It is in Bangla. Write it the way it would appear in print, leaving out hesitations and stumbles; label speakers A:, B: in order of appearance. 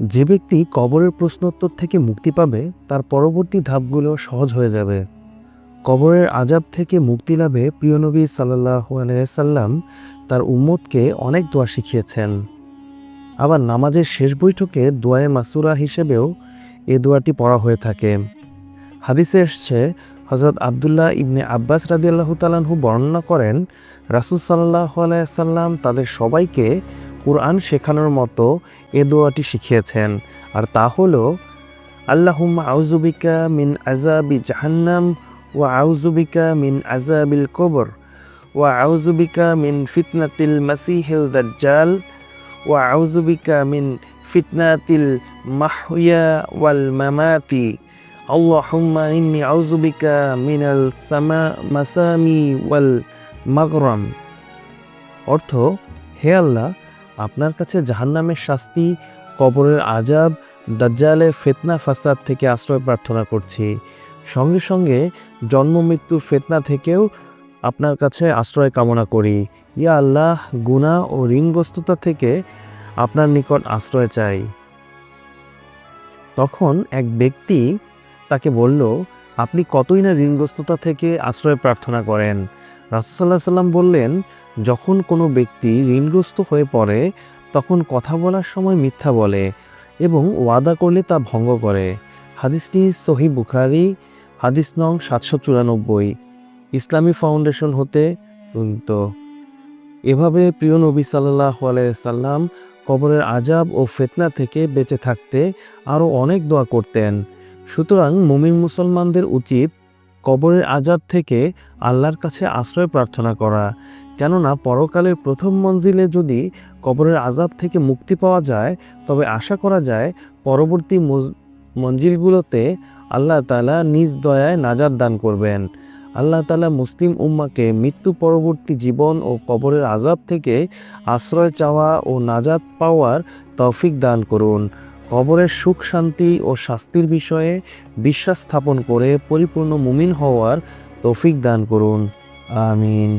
A: যে ব্যক্তি কবরের প্রশ্নোত্তর থেকে মুক্তি পাবে তার পরবর্তী ধাপগুলো সহজ হয়ে যাবে। কবরের আযাব থেকে মুক্তি লাভে প্রিয় নবী সাল্লাল্লাহু আলাইহি সাল্লাম তার উম্মতকে অনেক দোয়া শিখিয়েছেন। আবার নামাজের শেষ বৈঠকে দোয়ায়ে মাসুরা হিসেবেও এ দোয়াটি পড়া হয়ে থাকে। হাদিসে এসছে, হযরত আব্দুল্লাহ ইবনে আব্বাস রাদিয়াল্লাহু তাআলা আনহু বর্ণনা করেন, রাসূল সাল্লাল্লাহু আলাইহি সাল্লাম তাদের সবাইকে কুরআন শেখানোর মতো এ দোয়াটি শিখিয়েছেন। আর তা হলো, আল্লাহুম্মা আউযু বিকা মিন আযাবি জাহান্নাম ওয়া আউযু বিকা মিন আযাবিল কবর ওয়া আউযু বিকা মিন ফিতনাতিল মাসিহিল দাজ্জাল ওয়া আউযু বিকা মিন ফিতনাতিল মাহইয়া ওয়াল মামাতি আল্লাহুম্মা ইন্নী আউযু বিকা মিনাল মাসামি ওয়াল মাগরাম। অর্থ, হে আল্লাহ, আপনার কাছে জাহান্নামের শাস্তি, কবরের আযাব, দাজ্জালের ফিতনা ফাসাদ থেকে আশ্রয় প্রার্থনা করছি। সঙ্গে সঙ্গে জন্ম মৃত্যুর ফিতনা থেকেও আপনার কাছে আশ্রয় কামনা করি। ইয়া আল্লাহ, গুনাহ ও ঋণগ্রস্ততা থেকে আপনার নিকট আশ্রয় চাই। তখন এক ব্যক্তি তাকে বলল, আপনি কতই না ঋণগ্রস্ততা থেকে আশ্রয় প্রার্থনা করেন। রাসূল সাল্লাল্লাহু আলাইহি সাল্লাম বললেন, যখন কোনো ব্যক্তি ঋণগ্রস্ত হয়ে পড়ে তখন কথা বলার সময় মিথ্যা বলে এবং ওয়াদা করলে তা ভঙ্গ করে। হাদিসটি সহিহ বুখারী, হাদিস নং ৭৯৪, ইসলামী ফাউন্ডেশন হতে গ্রহীত। এভাবে প্রিয় নবী সাল্লাল্লাহু আলাইহি সাল্লাম কবরের আযাব ও ফিতনা থেকে বেঁচে থাকতে আরও অনেক দোয়া করতেন। সুতরাং মুমিন মুসলমানদের উচিত কবরের আযাব থেকে আল্লাহর কাছে আশ্রয় প্রার্থনা করা। কেননা পরকালের প্রথম মঞ্জিলে যদি কবরের আযাব থেকে মুক্তি পাওয়া যায়, তবে আশা করা যায় পরবর্তী মঞ্জিলগুলোতে আল্লাহ তাআলা নিজ দয়ায় নাজাত দান করবেন। আল্লাহ তাআলা মুসলিম উম্মাকে মৃত্যু পরবর্তী জীবন ও কবরের আযাব থেকে আশ্রয় চাওয়া ও নাজাত পাওয়ার তৌফিক দান করুন। কবরের সুখ শান্তি ও শাস্তির বিষয়ে বিশ্বাস স্থাপন করে পরিপূর্ণ মুমিন হওয়ার তৌফিক দান করুন। আমিন।